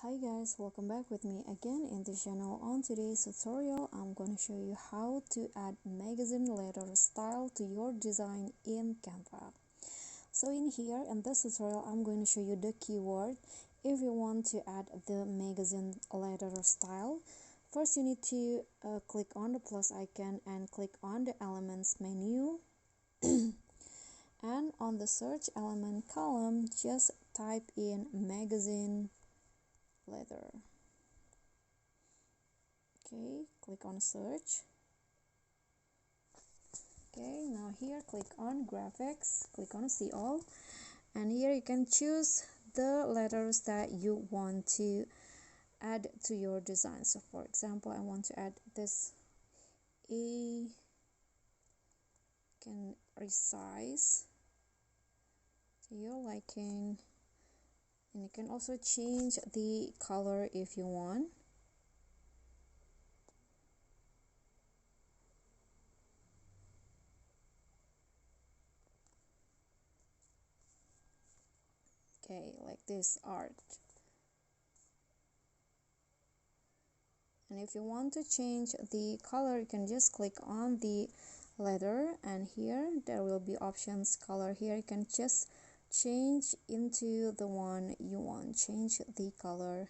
Hi guys, welcome back with me again in the channel. On today's tutorial, I'm going to show you how to add magazine letter style to your design in Canva. So in here, in this tutorial, I'm going to show you the keyword if you want to add the magazine letter style. First, you need to click on the plus icon and click on the elements menu. And on the search element column, just type in magazine letter. Okay, click on search. Okay, now here click on graphics, click on see all, and here you can choose the letters that you want to add to your design. So for example, I want to add this A, can resize to your liking, and you can also change the color if you want. Okay, like this art. And if you want to change the color, you can just click on the letter, and here there will be options color. Here you can just change into the one you want, change the color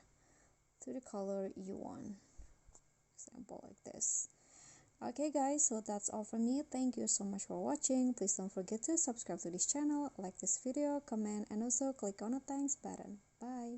to the color you want, example like this. Okay guys, so that's all from me. Thank you so much for watching. Please don't forget to subscribe to this channel, like this video, comment, and also click on the thanks button. Bye.